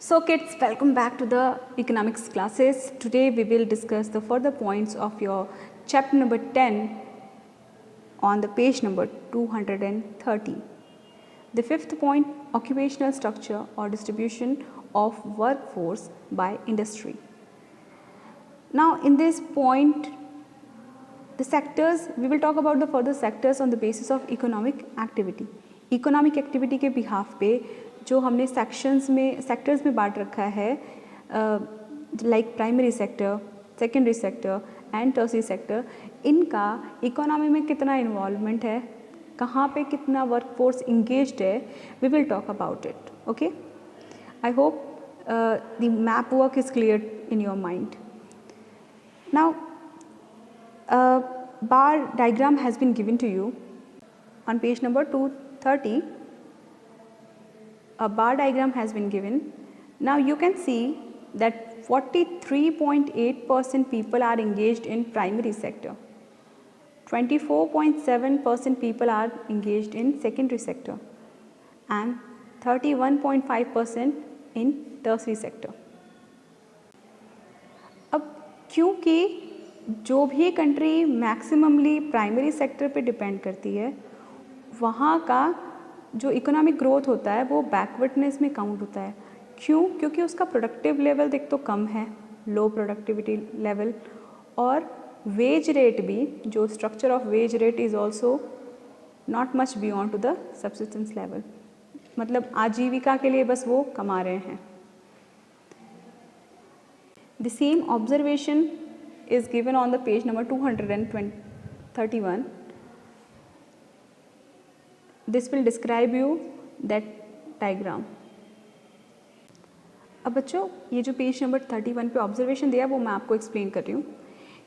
So kids, welcome back to the economics classes. Today we will discuss the further points of your chapter number 10 on the page number 230. The fifth point, occupational structure or distribution of workforce by industry. Now in this point, the sectors, we will talk about the further sectors on the basis of economic activity. Economic activity के behalf पे जो हमने sectors में बांट रखा है, like primary sector, secondary sector and tertiary sector, इनका economy में कितना इन्वॉल्वमेंट है, कहाँ पे कितना वर्कफोर्स इंगेज्ड है, we will talk about it. Okay, I hope the map work is clear in your mind. Now bar diagram has been given to you on page number 230. A bar diagram has been given. Now you can see that 43.8% people are engaged in primary sector, 24.7% people are engaged in secondary sector and 31.5% in tertiary sector. अब क्योंकि जो भी country maximally primary sector पे depend करती है, वहाँ का जो इकोनॉमिक ग्रोथ होता है वो बैकवर्डनेस में काउंट होता है. क्यों? क्योंकि उसका प्रोडक्टिव लेवल देख तो कम है, लो प्रोडक्टिविटी लेवल, और वेज रेट भी, जो structure of wage rate is also not much beyond to the subsistence level, मतलब आजीविका के लिए बस वो कमा रहे हैं. The same observation is given on the page number 231. This will describe you that diagram. अब बच्चों, ये जो पेज नंबर 31 पे ऑब्जर्वेशन दिया वो मैं आपको एक्सप्लेन कर रही हूँ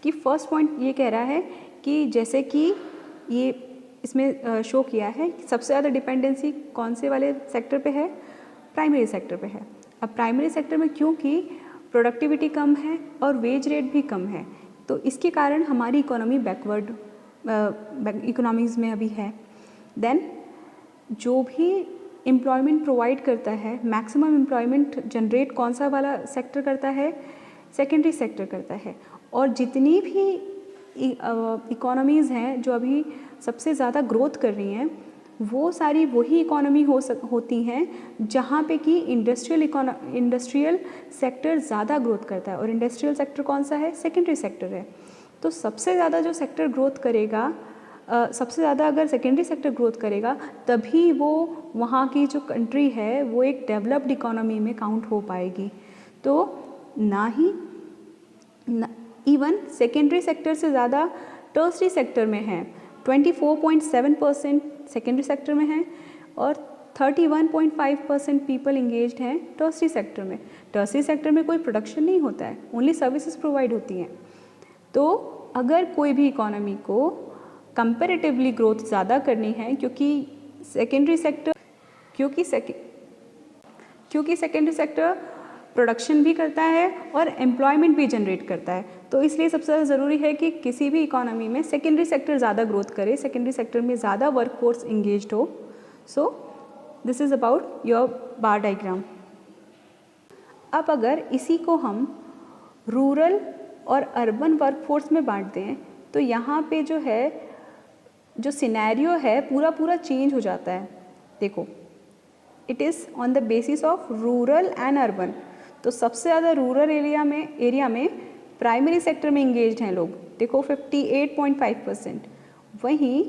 कि फर्स्ट पॉइंट ये कह रहा है कि जैसे कि ये इसमें शो किया है कि सबसे ज़्यादा डिपेंडेंसी कौन से वाले सेक्टर पे है, प्राइमरी सेक्टर पे है. अब प्राइमरी सेक्टर में क्योंकि प्रोडक्टिविटी कम है और वेज रेट भी कम है, तो इसके कारण हमारी इकोनॉमी बैकवर्ड इकोनॉमीज़ में अभी है. देन जो भी एम्प्लॉयमेंट प्रोवाइड करता है, मैक्सिमम एम्प्लॉयमेंट जनरेट कौन सा वाला सेक्टर करता है, सेकेंडरी सेक्टर करता है. और जितनी भी इकोनॉमीज़ हैं जो अभी सबसे ज़्यादा ग्रोथ कर रही हैं, वो सारी वही इकोनॉमी होती हैं जहाँ पे कि इंडस्ट्रियल सेक्टर ज़्यादा ग्रोथ करता है. और इंडस्ट्रियल सेक्टर कौन सा है? सेकेंडरी सेक्टर है. तो सबसे ज़्यादा जो सेक्टर ग्रोथ करेगा, सबसे ज़्यादा अगर सेकेंडरी सेक्टर ग्रोथ करेगा, तभी वो वहाँ की जो कंट्री है वो एक डेवलप्ड इकोनॉमी में काउंट हो पाएगी. तो ना ही इवन सेकेंडरी सेक्टर से ज़्यादा टर्सरी सेक्टर में है. 24.7% सेकेंडरी सेक्टर में है और 31.5% पीपल इंगेज्ड हैं टर्सरी सेक्टर में. टर्सरी सेक्टर में कोई प्रोडक्शन नहीं होता है, ओनली सर्विसेज प्रोवाइड होती हैं. तो अगर कोई भी इकोनॉमी को कंपैरेटिवली ग्रोथ ज़्यादा करनी है, क्योंकि सेकेंडरी सेक्टर प्रोडक्शन भी करता है और एम्प्लॉयमेंट भी जनरेट करता है, तो इसलिए सबसे ज़्यादा ज़रूरी है कि किसी भी इकोनॉमी में सेकेंडरी सेक्टर ज़्यादा ग्रोथ करे, सेकेंडरी सेक्टर में ज़्यादा वर्कफोर्स इंगेज्ड हो. So this is about your bar diagram. अब अगर इसी को हम रूरल और अर्बन वर्कफोर्स में बांट दें, तो यहाँ पे जो है, जो सिनेरियो है पूरा चेंज हो जाता है. देखो, it is on the basis of rural and urban. तो सबसे ज़्यादा रूरल एरिया में प्राइमरी सेक्टर में इंगेज्ड हैं लोग, देखो 58.5%, वहीं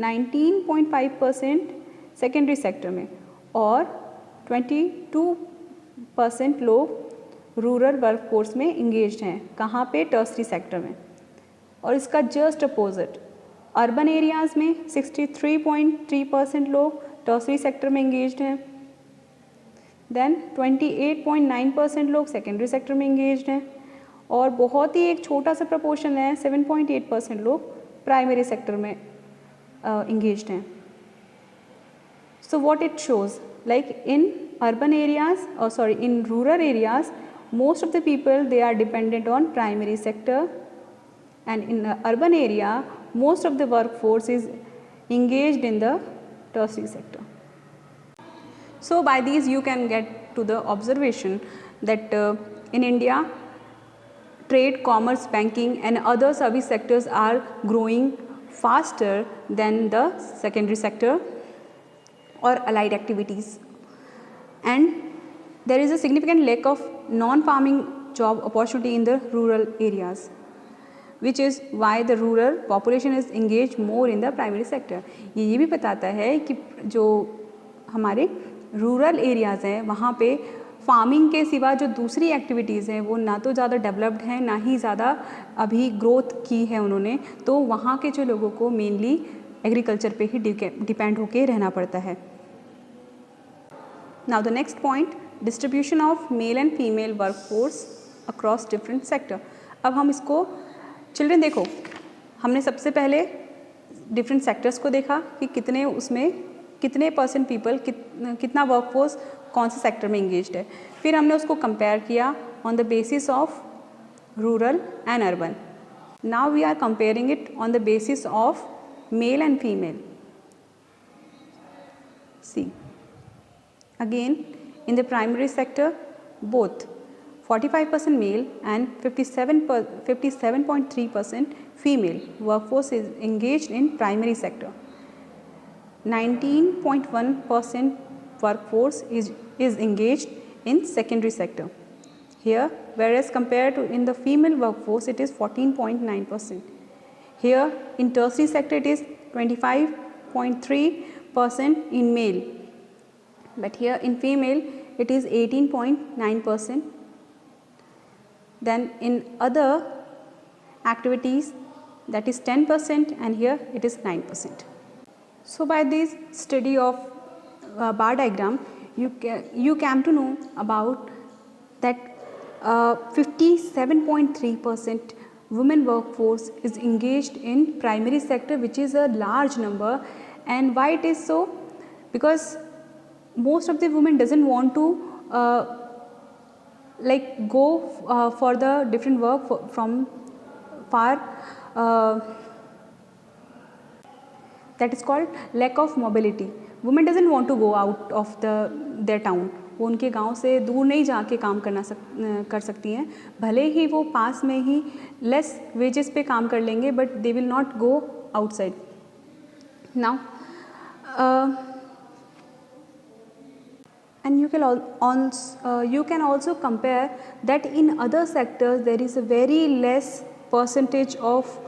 19.5% सेकेंडरी सेक्टर में और 22% लोग रूरल वर्कफोर्स में इंगेज्ड हैं. कहाँ पे? टर्सरी सेक्टर में. और इसका जस्ट अपोजिट अर्बन एरियाज़ में 63.3% लोग टर्सरी सेक्टर में इंगेज्ड हैं. देन 28.9% लोग सेकेंडरी सेक्टर में इंगेज्ड हैं और बहुत ही एक छोटा सा प्रपोर्शन है, 7.8% लोग प्राइमरी सेक्टर में इंगेज्ड हैं. So what it shows, like in urban areas in rural areas, most of the people they are dependent on primary sector, and in the urban area most of the workforce is engaged in the tertiary sector. So by these you can get to the observation that in India, trade, commerce, banking and other service sectors are growing faster than the secondary sector or allied activities. And there is a significant lack of non-farming job opportunity in the rural areas, which is why the rural population is engaged more in the primary sector. ये भी बताता है कि जो हमारे rural areas हैं वहाँ पे फार्मिंग के सिवा जो दूसरी एक्टिविटीज़ हैं वो ना तो ज़्यादा डेवलप्ड हैं ना ही ज़्यादा अभी ग्रोथ की है उन्होंने, तो वहाँ के जो लोगों को मेनली एग्रीकल्चर पे ही डिपेंड होके रहना पड़ता है. Now the next point, distribution of male and female workforce across different sector. अब हम इसको चिल्ड्रन देखो, हमने सबसे पहले डिफरेंट सेक्टर्स को देखा कि कितने उसमें कितने परसेंट पीपल कितना वर्कफोर्स कौन से सेक्टर में इंगेज्ड है. फिर हमने उसको कंपेयर किया on the basis of rural and urban. Now we are comparing it on the basis of male and female. See again in the primary sector both 45% male and 57.3% female workforce is engaged in primary sector. 19.1% workforce is engaged in secondary sector. Here, whereas compared to in the female workforce it is 14.9%. Here in tertiary sector it is 25.3% in male, but here in female it is 18.9%. Then in other activities that is 10% and here it is 9%. So by this study of bar diagram you came to know about that 57.3% women workforce is engaged in primary sector, which is a large number. And why it is so? Because most of the women doesn't want to like go for the different work from far. That is called lack of mobility. Women doesn't want to go out of their town. वो उनके गांव से दूर नहीं जाके काम कर सकती हैं, भले ही वो पास में ही लेस वेजेस पे काम कर लेंगे, but they will not go outside. Now and you can also compare that in other sectors there is a very less percentage of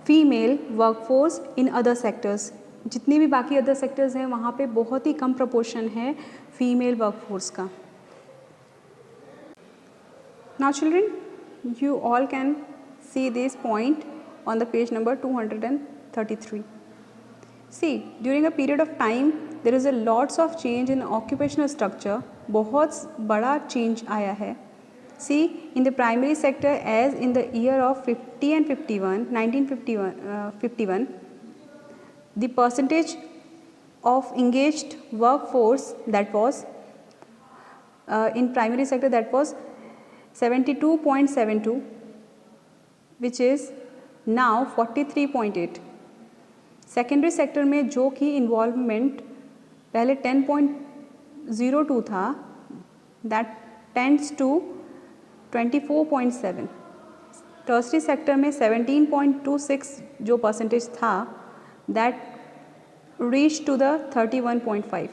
female workforce in other sectors. जितनी भी बाकी अदर सेक्टर्स हैं वहाँ पे बहुत ही कम प्रपोर्शन है female workforce का. Now children, you all can see this point on the page number 233. See, during a period of time there is a lots of change in occupational structure. बहुत बड़ा change आया है. See, in the primary sector as in the year of 1951, the percentage of engaged workforce that was in primary sector that was 72.72, which is now 43.8. Secondary sector में जो कि involvement पहले 10.02 था, that tends to 24.7. Tertiary sector में 17.26 जो percentage था, that reach to the 31.5.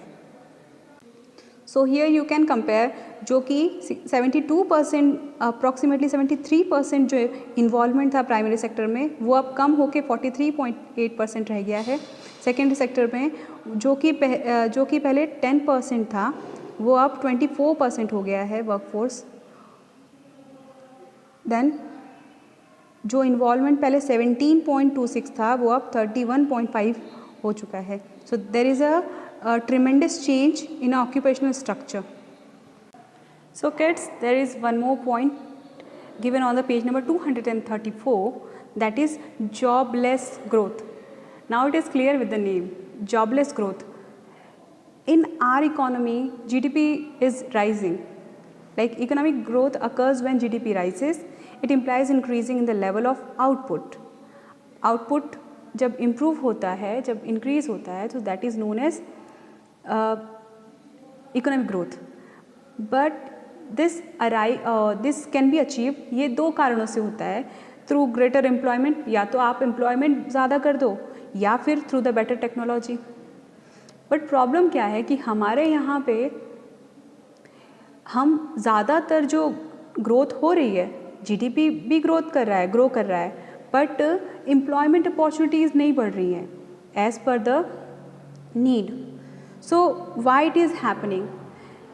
So here you can compare जो कि 72%, अप्रॉक्सीमेटली 73% जो इन्वॉल्वमेंट था प्राइमरी सेक्टर में, वो अब कम होके 43.8% रह गया है. सेकेंडरी सेक्टर में जो कि पहले 10% था, वो अब 24% हो गया है वर्कफोर्स. देन जो इन्वॉल्वमेंट पहले 17.26 था, वो अब 31.5 हो चुका है. So there is a tremendous change in occupational structure. So kids, there is one more point given on the page number 234, that is jobless growth. Now it is clear with the name, jobless growth. In our economy, GDP is rising. Like economic growth occurs when GDP rises. It implies increasing in the level of output. Output जब improve होता है, जब increase होता है, तो that is known as economic growth. But this can be achieve, ये दो कारणों से होता है, थ्रू ग्रेटर एम्प्लॉयमेंट, या तो आप एम्प्लॉयमेंट ज़्यादा कर दो या फिर through the better technology. But problem क्या है कि हमारे यहाँ पे हम ज़्यादातर जो ग्रोथ हो रही है, जीडीपी भी ग्रो कर रहा है, बट एम्प्लॉयमेंट अपॉर्चुनिटीज़ नहीं बढ़ रही हैं as per the need. So why it is happening,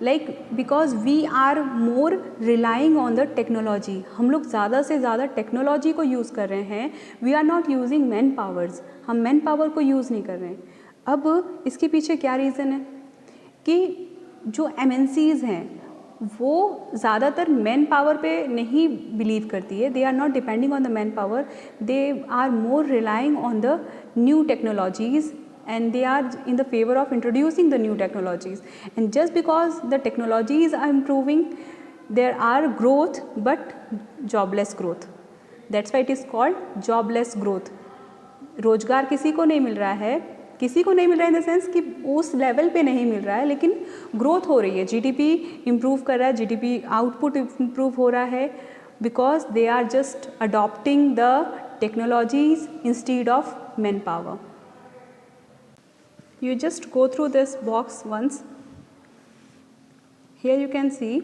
like because we are more relying on the technology. हम लोग ज़्यादा से ज़्यादा टेक्नोलॉजी को यूज़ कर रहे हैं, we are not using man powers, हम मैन पावर को यूज़ नहीं कर रहे हैं। अब इसके पीछे क्या रीज़न है कि जो MNCs हैं वो ज़्यादातर मैन पावर पे नहीं बिलीव करती है, they are not depending on the man power, they are more relying on the new technologies and they are in the favor of introducing the new technologies, and just because the technologies are improving there are growth but jobless growth, that's why it is called jobless growth। रोजगार किसी को नहीं मिल रहा है, किसी को नहीं मिल रहा है इन द सेंस कि उस लेवल पे नहीं मिल रहा है, लेकिन ग्रोथ हो रही है, जीडीपी इम्प्रूव कर रहा है, जीडीपी आउटपुट इम्प्रूव हो रहा है, because they are just adopting the technologies instead of man power. You just go through this box once. Here you can see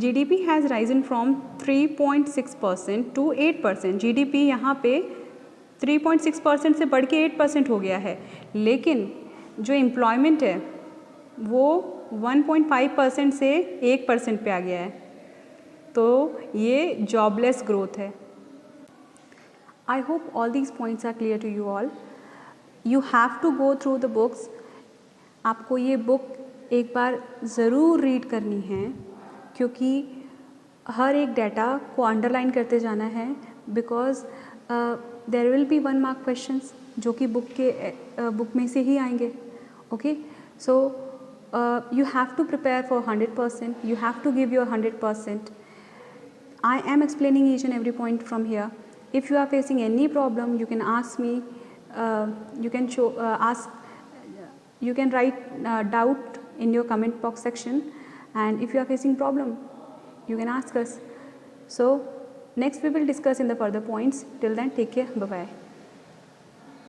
GDP has risen from 3.6% to 8%। GDP यहाँ पे 3.6% से बढ़ के 8% हो गया है, लेकिन जो एम्प्लॉयमेंट है वो 1.5% से 1% पे आ गया है, तो ये जॉबलेस ग्रोथ है। I hope all these points are clear to you all. You have to go through the books. आपको ये बुक एक बार ज़रूर रीड करनी है, क्योंकि हर एक डाटा को अंडरलाइन करते जाना है, because there will be 1 mark questions जो कि बुक में से ही आएंगे। Okay, so you have to prepare for 100%, you have to give your 100%. I am explaining each and every point from here. If you are facing any problem, you can ask me, you can you can write doubt in your comment box section, and if you are facing problem, you can ask us. So next we will discuss in the further points. Till then, take care, bye bye.